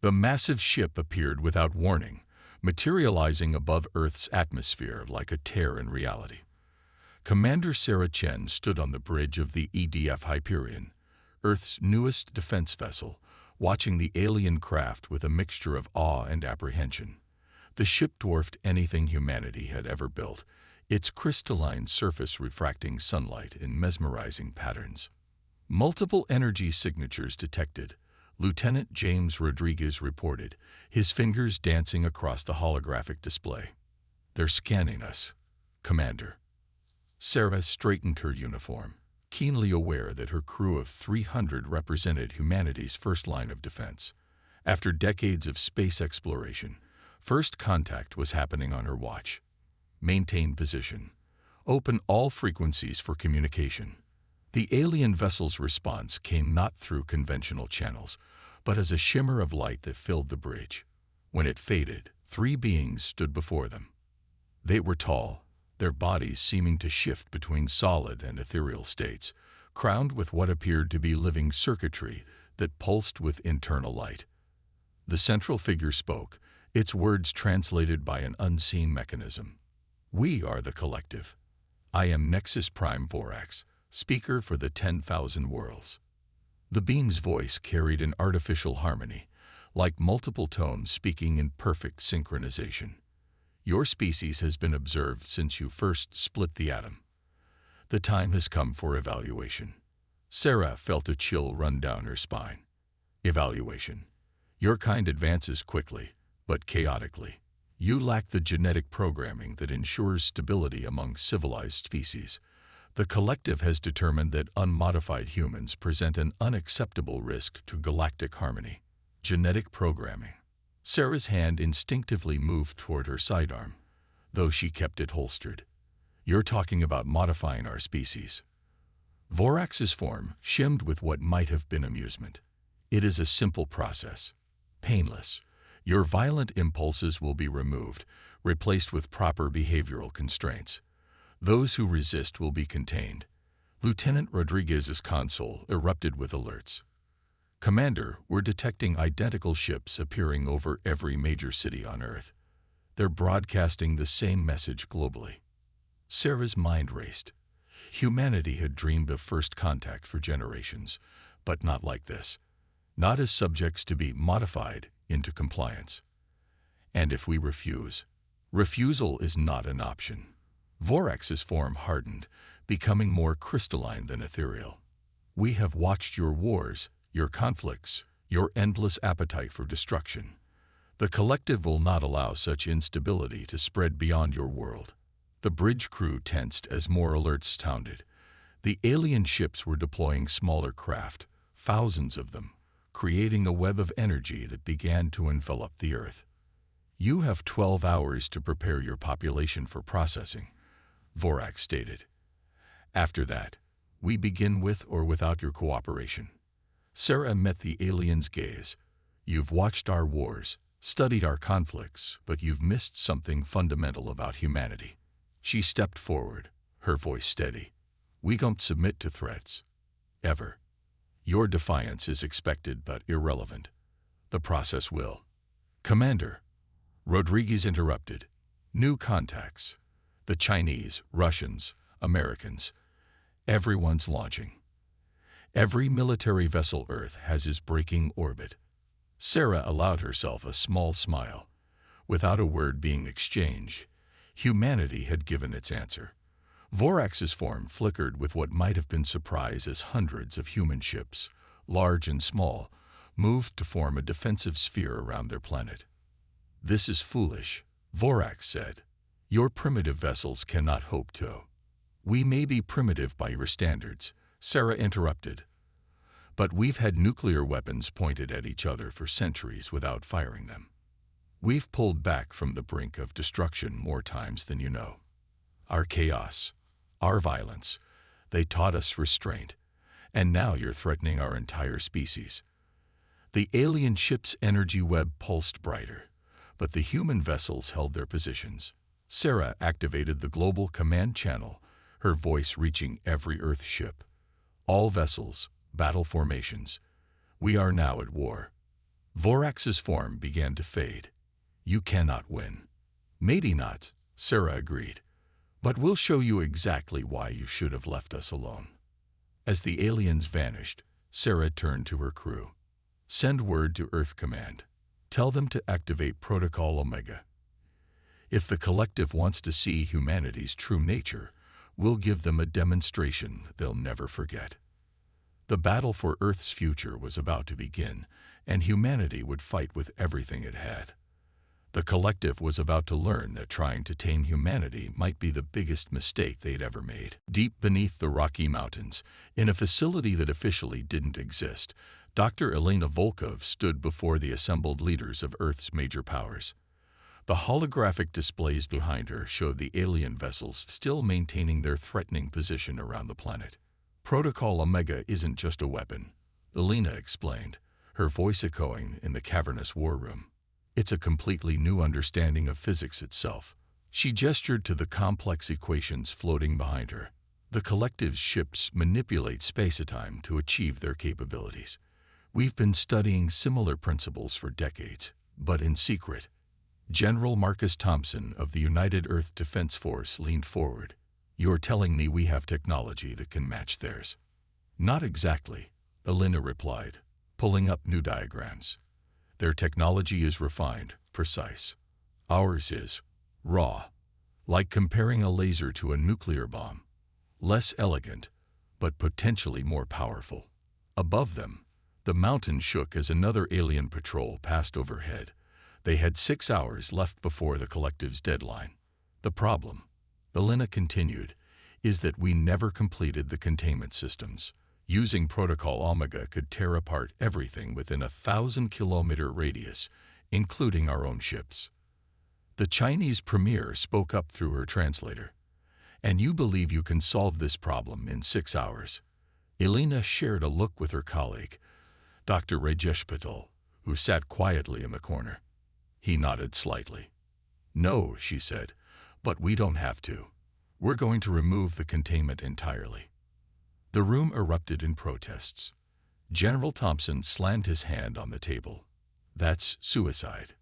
The massive ship appeared without warning, materializing above Earth's atmosphere like a tear in reality. Commander Sarah Chen stood on the bridge of the EDF Hyperion, Earth's newest defense vessel, watching the alien craft with a mixture of awe and apprehension. The ship dwarfed anything humanity had ever built, its crystalline surface refracting sunlight in mesmerizing patterns. Multiple energy signatures detected, Lieutenant James Rodriguez reported, his fingers dancing across the holographic display. "They're scanning us, Commander." Sarah straightened her uniform, keenly aware that her crew of 300 represented humanity's first line of defense. After decades of space exploration, first contact was happening on her watch. Maintain position. Open all frequencies for communication. The alien vessel's response came not through conventional channels, but as a shimmer of light that filled the bridge. When it faded, three beings stood before them. They were tall, their bodies seeming to shift between solid and ethereal states, crowned with what appeared to be living circuitry that pulsed with internal light. The central figure spoke, its words translated by an unseen mechanism. "We are the collective. I am Nexus Prime Vorax, speaker for the 10,000 worlds." The being's voice carried an artificial harmony, like multiple tones speaking in perfect synchronization. "Your species has been observed since you first split the atom. The time has come for evaluation." Sarah felt a chill run down her spine. "Evaluation. Your kind advances quickly, but chaotically. You lack the genetic programming that ensures stability among civilized species. The collective has determined that unmodified humans present an unacceptable risk to galactic harmony." Genetic programming. Sarah's hand instinctively moved toward her sidearm, though she kept it holstered. "You're talking about modifying our species." Vorax's form shimmed with what might have been amusement. "It is a simple process. Painless. Your violent impulses will be removed, replaced with proper behavioral constraints. Those who resist will be contained." Lieutenant Rodriguez's console erupted with alerts. "Commander, we're detecting identical ships appearing over every major city on Earth. They're broadcasting the same message globally." Sarah's mind raced. Humanity had dreamed of first contact for generations, but not like this. Not as subjects to be modified into compliance. "And if we refuse?" "Refusal is not an option." Vorax's form hardened, becoming more crystalline than ethereal. "We have watched your wars, your conflicts, your endless appetite for destruction. The collective will not allow such instability to spread beyond your world." The bridge crew tensed as more alerts sounded. The alien ships were deploying smaller craft, thousands of them, creating a web of energy that began to envelop the Earth. "You have 12 hours to prepare your population for processing," Vorax stated. "After that, we begin with or without your cooperation." Sarah met the alien's gaze. "You've watched our wars, studied our conflicts, but you've missed something fundamental about humanity." She stepped forward, her voice steady. "We don't submit to threats. Ever. Your defiance is expected but irrelevant. The process will." "Commander," Rodriguez interrupted. "New contacts. The Chinese, Russians, Americans. Everyone's launching. Every military vessel Earth has is breaking orbit." Sarah allowed herself a small smile. Without a word being exchanged, humanity had given its answer. Vorax's form flickered with what might have been surprise as hundreds of human ships, large and small, moved to form a defensive sphere around their planet. "This is foolish," Vorax said. "Your primitive vessels cannot hope to." "We may be primitive by your standards," Sarah interrupted. "But we've had nuclear weapons pointed at each other for centuries without firing them. We've pulled back from the brink of destruction more times than you know. Our chaos, our violence, they taught us restraint, and now you're threatening our entire species." The alien ship's energy web pulsed brighter, but the human vessels held their positions. Sarah activated the global command channel, her voice reaching every Earth ship. "All vessels, battle formations. We are now at war." Vorax's form began to fade. You cannot win. Maybe not, Sarah agreed. But we'll show you exactly why you should have left us alone. As the aliens vanished, Sarah turned to her crew. Send word to Earth Command. Tell them to activate Protocol Omega. If the collective wants to see humanity's true nature, we'll give them a demonstration they'll never forget. The battle for Earth's future was about to begin, and humanity would fight with everything it had. The collective was about to learn that trying to tame humanity might be the biggest mistake they'd ever made. Deep beneath the Rocky Mountains, in a facility that officially didn't exist, Dr. Elena Volkov stood before the assembled leaders of Earth's major powers. The holographic displays behind her showed the alien vessels still maintaining their threatening position around the planet. Protocol Omega isn't just a weapon, Elena explained, her voice echoing in the cavernous war room. It's a completely new understanding of physics itself. She gestured to the complex equations floating behind her. The collective's ships manipulate space-time to achieve their capabilities. We've been studying similar principles for decades, but in secret. General Marcus Thompson of the United Earth Defense Force leaned forward. You're telling me we have technology that can match theirs? Not exactly, Elena replied, pulling up new diagrams. Their technology is refined, precise. Ours is raw, like comparing a laser to a nuclear bomb. Less elegant, but potentially more powerful. Above them, the mountain shook as another alien patrol passed overhead. They had 6 hours left before the collective's deadline. The problem, Elena continued, is that we never completed the containment systems. Using Protocol Omega could tear apart everything within a 1,000-kilometer radius, including our own ships. The Chinese premier spoke up through her translator. And you believe you can solve this problem in 6 hours? Elena shared a look with her colleague, Dr. Rajesh Patel, who sat quietly in the corner. He nodded slightly. No, she said, but we don't have to. We're going to remove the containment entirely. The room erupted in protests. General Thompson slammed his hand on the table. That's suicide.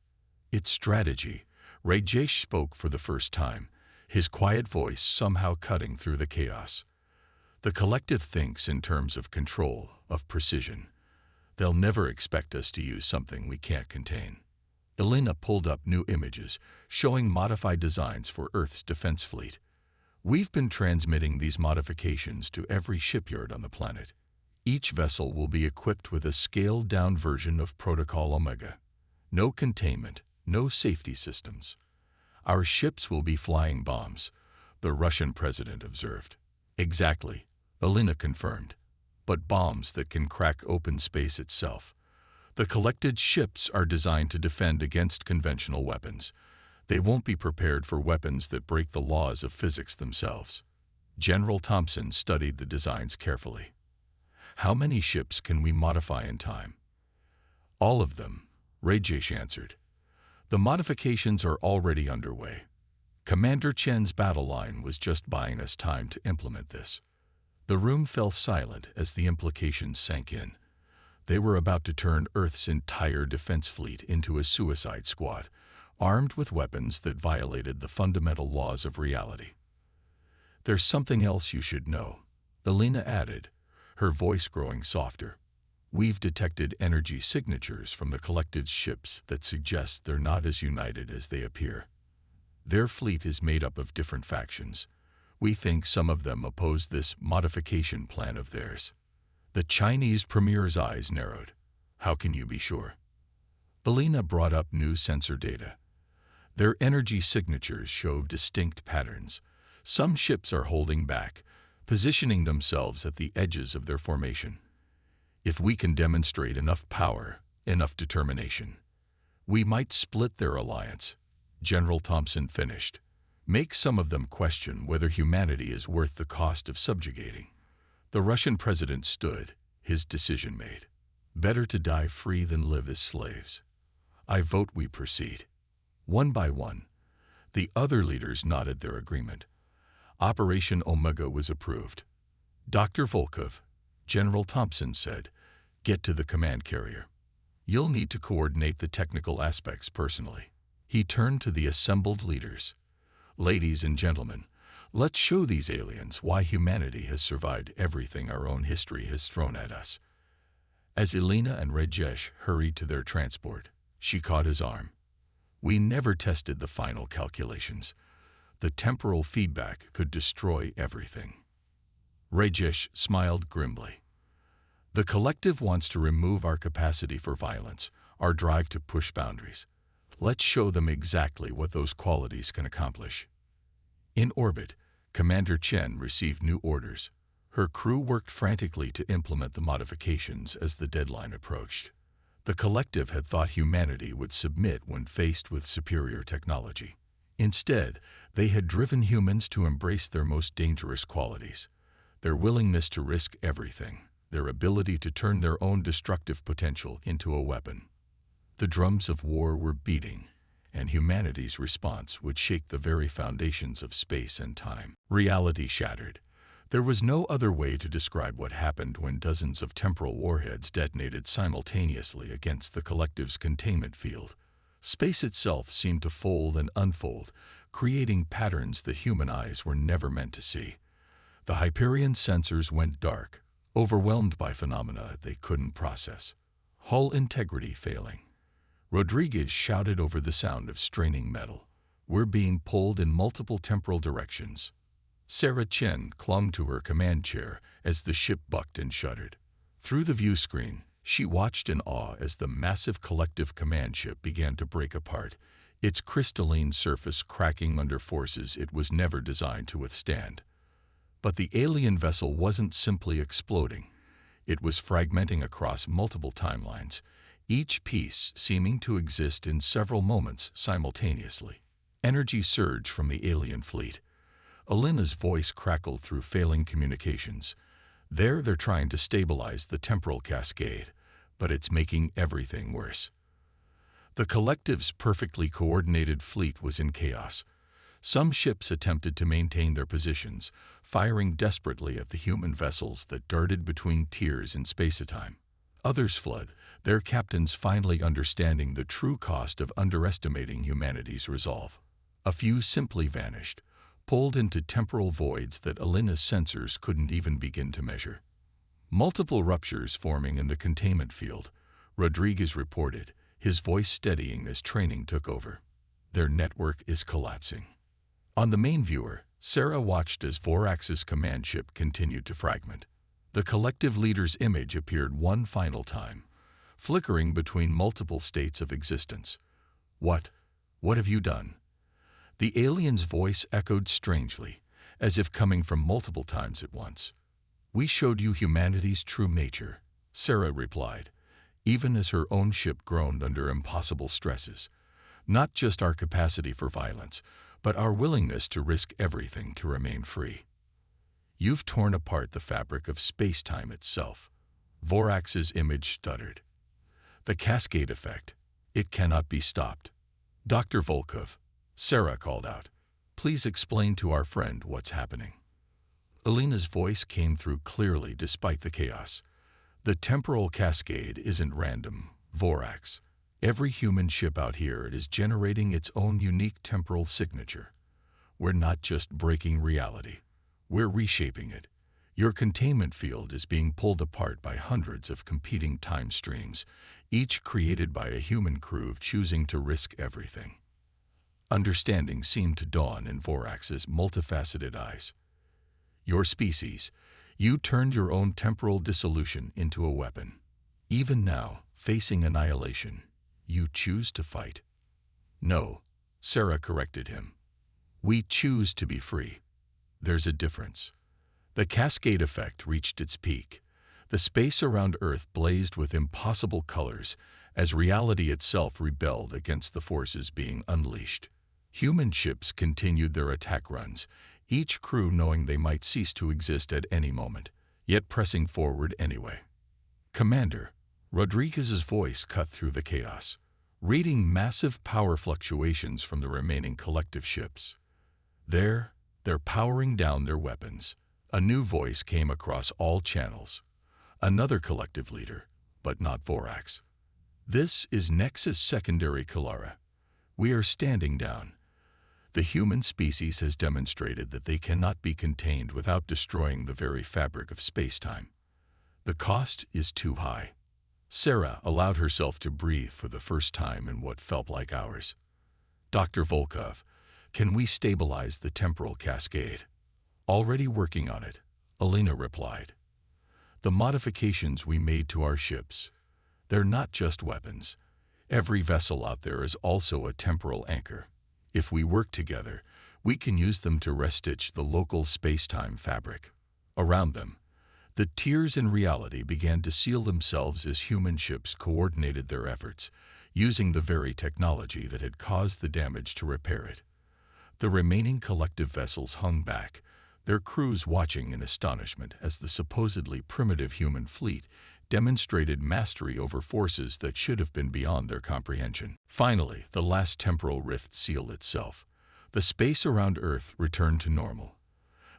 It's strategy. Rajesh spoke for the first time, his quiet voice somehow cutting through the chaos. The collective thinks in terms of control, of precision. They'll never expect us to use something we can't contain. Elena pulled up new images, showing modified designs for Earth's defense fleet. We've been transmitting these modifications to every shipyard on the planet. Each vessel will be equipped with a scaled-down version of Protocol Omega. No containment, no safety systems. Our ships will be flying bombs, the Russian president observed. Exactly, Elena confirmed. But bombs that can crack open space itself. The collected ships are designed to defend against conventional weapons. They won't be prepared for weapons that break the laws of physics themselves. General Thompson studied the designs carefully. How many ships can we modify in time? All of them, Rajesh answered. The modifications are already underway. Commander Chen's battle line was just buying us time to implement this. The room fell silent as the implications sank in. They were about to turn Earth's entire defense fleet into a suicide squad, armed with weapons that violated the fundamental laws of reality. There's something else you should know, Elena added, her voice growing softer. We've detected energy signatures from the collective's ships that suggest they're not as united as they appear. Their fleet is made up of different factions. We think some of them oppose this modification plan of theirs. The Chinese premier's eyes narrowed. How can you be sure? Elena brought up new sensor data. Their energy signatures show distinct patterns. Some ships are holding back, positioning themselves at the edges of their formation. If we can demonstrate enough power, enough determination, we might split their alliance, General Thompson finished. Make some of them question whether humanity is worth the cost of subjugating. The Russian president stood, his decision made. Better to die free than live as slaves. I vote we proceed. One by one, the other leaders nodded their agreement. Operation Omega was approved. Dr. Volkov, General Thompson said, get to the command carrier. You'll need to coordinate the technical aspects personally. He turned to the assembled leaders. Ladies and gentlemen, let's show these aliens why humanity has survived everything our own history has thrown at us. As Elena and Rajesh hurried to their transport, she caught his arm. We never tested the final calculations. The temporal feedback could destroy everything. Rajesh smiled grimly. The collective wants to remove our capacity for violence, our drive to push boundaries. Let's show them exactly what those qualities can accomplish. In orbit, Commander Chen received new orders. Her crew worked frantically to implement the modifications as the deadline approached. The collective had thought humanity would submit when faced with superior technology. Instead, they had driven humans to embrace their most dangerous qualities, their willingness to risk everything, their ability to turn their own destructive potential into a weapon. The drums of war were beating, and humanity's response would shake the very foundations of space and time. Reality shattered. There was no other way to describe what happened when dozens of temporal warheads detonated simultaneously against the collective's containment field. Space itself seemed to fold and unfold, creating patterns that human eyes were never meant to see. The Hyperion sensors went dark, overwhelmed by phenomena they couldn't process. Hull integrity failing. Rodriguez shouted over the sound of straining metal. We're being pulled in multiple temporal directions. Sarah Chen clung to her command chair as the ship bucked and shuddered. Through the view screen, she watched in awe as the massive collective command ship began to break apart, its crystalline surface cracking under forces it was never designed to withstand. But the alien vessel wasn't simply exploding. It was fragmenting across multiple timelines, each piece seeming to exist in several moments simultaneously. Energy surged from the alien fleet. Elena's voice crackled through failing communications. They're trying to stabilize the temporal cascade, but it's making everything worse. The collective's perfectly coordinated fleet was in chaos. Some ships attempted to maintain their positions, firing desperately at the human vessels that darted between tiers in space-time. Others fled, their captains finally understanding the true cost of underestimating humanity's resolve. A few simply vanished, pulled into temporal voids that Elena's sensors couldn't even begin to measure. Multiple ruptures forming in the containment field, Rodriguez reported, his voice steadying as training took over. Their network is collapsing. On the main viewer, Sarah watched as Vorax's command ship continued to fragment. The collective leader's image appeared one final time, flickering between multiple states of existence. What have you done? The alien's voice echoed strangely, as if coming from multiple times at once. We showed you humanity's true nature, Sarah replied, even as her own ship groaned under impossible stresses. Not just our capacity for violence, but our willingness to risk everything to remain free. You've torn apart the fabric of space-time itself. Vorax's image stuttered. The cascade effect. It cannot be stopped. Dr. Volkov, Sarah called out. Please explain to our friend what's happening. Elena's voice came through clearly despite the chaos. The temporal cascade isn't random, Vorax. Every human ship out here is generating its own unique temporal signature. We're not just breaking reality. We're reshaping it. Your containment field is being pulled apart by hundreds of competing time streams, each created by a human crew choosing to risk everything. Understanding seemed to dawn in Vorax's multifaceted eyes. Your species, you turned your own temporal dissolution into a weapon. Even now, facing annihilation, you choose to fight. No, Sarah corrected him. We choose to be free. There's a difference. The cascade effect reached its peak. The space around Earth blazed with impossible colors as reality itself rebelled against the forces being unleashed. Human ships continued their attack runs, each crew knowing they might cease to exist at any moment, yet pressing forward anyway. Commander, Rodriguez's voice cut through the chaos, reading massive power fluctuations from the remaining collective ships. They're powering down their weapons. A new voice came across all channels. Another collective leader, but not Vorax. This is Nexus Secondary Kalara. We are standing down. The human species has demonstrated that they cannot be contained without destroying the very fabric of space-time. The cost is too high. Sarah allowed herself to breathe for the first time in what felt like hours. Dr. Volkov, can we stabilize the temporal cascade? Already working on it, Alina replied. The modifications we made to our ships, they're not just weapons. Every vessel out there is also a temporal anchor. If we work together, we can use them to restitch the local space-time fabric. Around them, the tiers in reality began to seal themselves as human ships coordinated their efforts, using the very technology that had caused the damage to repair it. The remaining collective vessels hung back, their crews watching in astonishment as the supposedly primitive human fleet demonstrated mastery over forces that should have been beyond their comprehension. Finally, the last temporal rift sealed itself. The space around Earth returned to normal,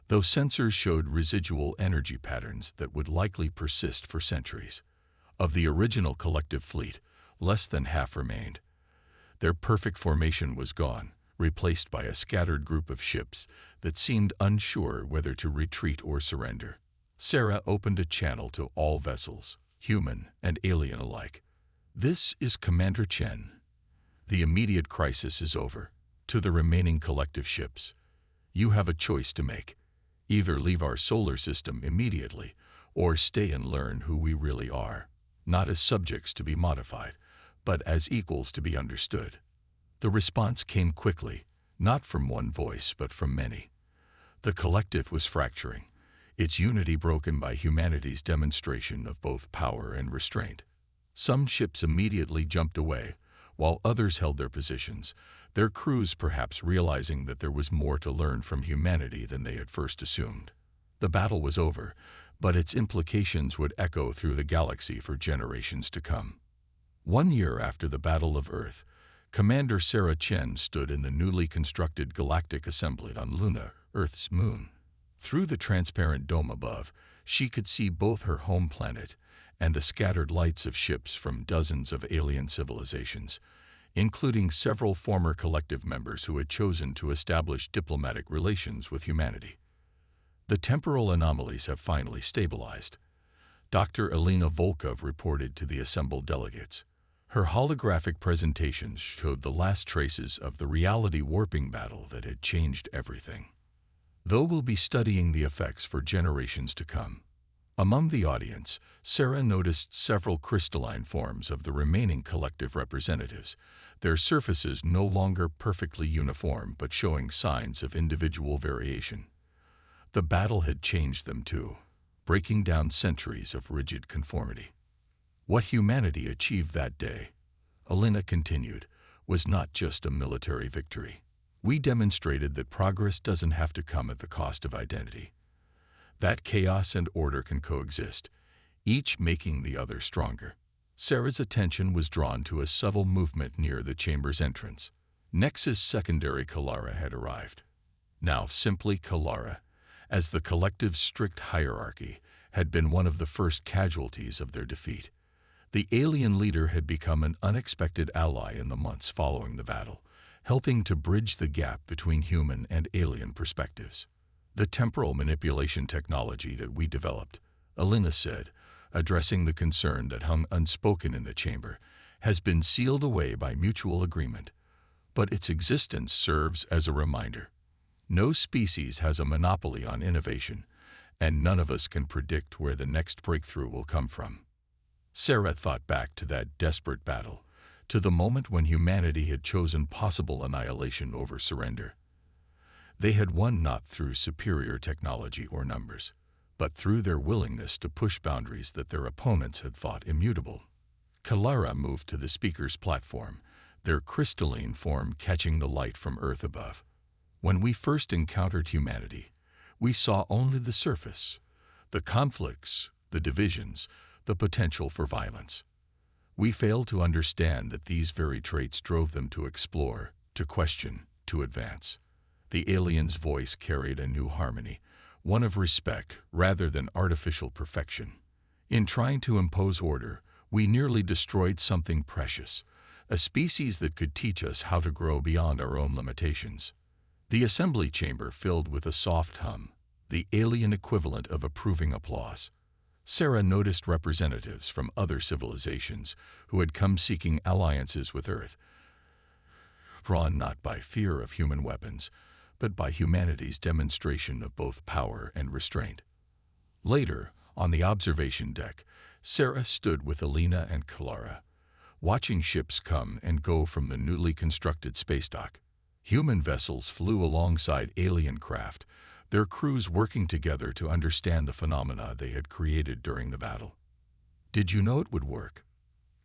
though sensors showed residual energy patterns that would likely persist for centuries. Of the original collective fleet, less than half remained. Their perfect formation was gone, replaced by a scattered group of ships that seemed unsure whether to retreat or surrender. Sarah opened a channel to all vessels, human and alien alike. This is Commander Chen. The immediate crisis is over. To the remaining collective ships, you have a choice to make. Either leave our solar system immediately, or stay and learn who we really are, not as subjects to be modified, but as equals to be understood. The response came quickly, not from one voice, but from many. The collective was fracturing, its unity broken by humanity's demonstration of both power and restraint. Some ships immediately jumped away, while others held their positions, their crews perhaps realizing that there was more to learn from humanity than they had first assumed. The battle was over, but its implications would echo through the galaxy for generations to come. 1 year after the Battle of Earth, Commander Sarah Chen stood in the newly constructed Galactic assembly on Luna, Earth's moon. Through the transparent dome above, she could see both her home planet and the scattered lights of ships from dozens of alien civilizations, including several former collective members who had chosen to establish diplomatic relations with humanity. The temporal anomalies have finally stabilized, Dr. Alina Volkov reported to the assembled delegates. Her holographic presentations showed the last traces of the reality warping battle that had changed everything. Though we'll be studying the effects for generations to come. Among the audience, Sarah noticed several crystalline forms of the remaining collective representatives, their surfaces no longer perfectly uniform but showing signs of individual variation. The battle had changed them too, breaking down centuries of rigid conformity. What humanity achieved that day, Alina continued, was not just a military victory. We demonstrated that progress doesn't have to come at the cost of identity. That chaos and order can coexist, each making the other stronger. Sarah's attention was drawn to a subtle movement near the chamber's entrance. Nexus Secondary Kalara had arrived. Now simply Kalara, as the collective's strict hierarchy had been one of the first casualties of their defeat. The alien leader had become an unexpected ally in the months following the battle, helping to bridge the gap between human and alien perspectives. The temporal manipulation technology that we developed, Alina said, addressing the concern that hung unspoken in the chamber, has been sealed away by mutual agreement, but its existence serves as a reminder. No species has a monopoly on innovation, and none of us can predict where the next breakthrough will come from. Sarah thought back to that desperate battle, to the moment when humanity had chosen possible annihilation over surrender. They had won not through superior technology or numbers, but through their willingness to push boundaries that their opponents had thought immutable. Kalara moved to the speaker's platform, their crystalline form catching the light from Earth above. When we first encountered humanity, we saw only the surface, the conflicts, the divisions, the potential for violence. We failed to understand that these very traits drove them to explore, to question, to advance. The alien's voice carried a new harmony, one of respect rather than artificial perfection. In trying to impose order, We nearly destroyed something precious, a species that could teach us how to grow beyond our own limitations. The assembly chamber filled with a soft hum, the alien equivalent of approving applause. Sarah noticed representatives from other civilizations who had come seeking alliances with Earth, drawn not by fear of human weapons, but by humanity's demonstration of both power and restraint. Later, on the observation deck, Sarah stood with Alina and Clara, watching ships come and go from the newly constructed space dock. Human vessels flew alongside alien craft, their crews working together to understand the phenomena they had created during the battle. "Did you know it would work?"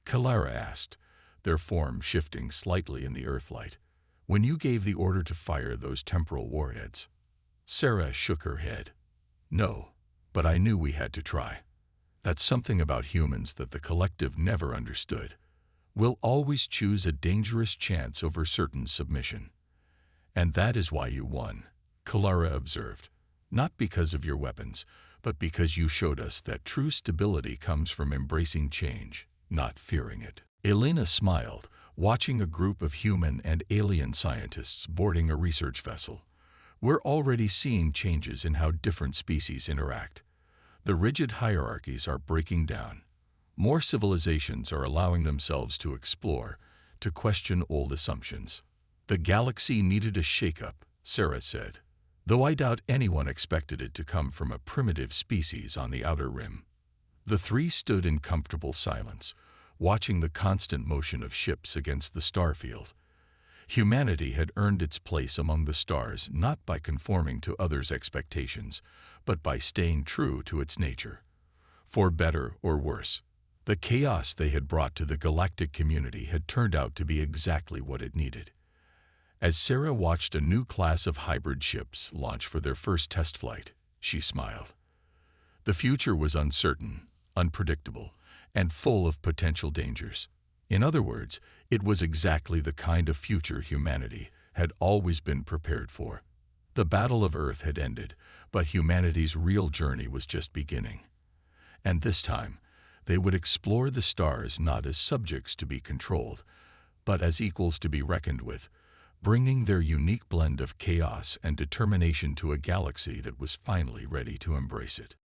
Clara asked, their form shifting slightly in the Earthlight. "When you gave the order to fire those temporal warheads?" Sarah shook her head. "No, but I knew we had to try. That's something about humans that the collective never understood. We'll always choose a dangerous chance over certain submission. And that is why you won," Clara observed. "Not because of your weapons, but because you showed us that true stability comes from embracing change, not fearing it." Elena smiled, watching a group of human and alien scientists boarding a research vessel. "We're already seeing changes in how different species interact. The rigid hierarchies are breaking down. More civilizations are allowing themselves to explore, to question old assumptions." "The galaxy needed a shake-up," Sarah said, "though I doubt anyone expected it to come from a primitive species on the outer rim." The three stood in comfortable silence, watching the constant motion of ships against the starfield. Humanity had earned its place among the stars not by conforming to others' expectations, but by staying true to its nature. For better or worse, the chaos they had brought to the galactic community had turned out to be exactly what it needed. As Sarah watched a new class of hybrid ships launch for their first test flight, she smiled. The future was uncertain, unpredictable, and full of potential dangers. In other words, it was exactly the kind of future humanity had always been prepared for. The Battle of Earth had ended, but humanity's real journey was just beginning. And this time, they would explore the stars not as subjects to be controlled, but as equals to be reckoned with, bringing their unique blend of chaos and determination to a galaxy that was finally ready to embrace it.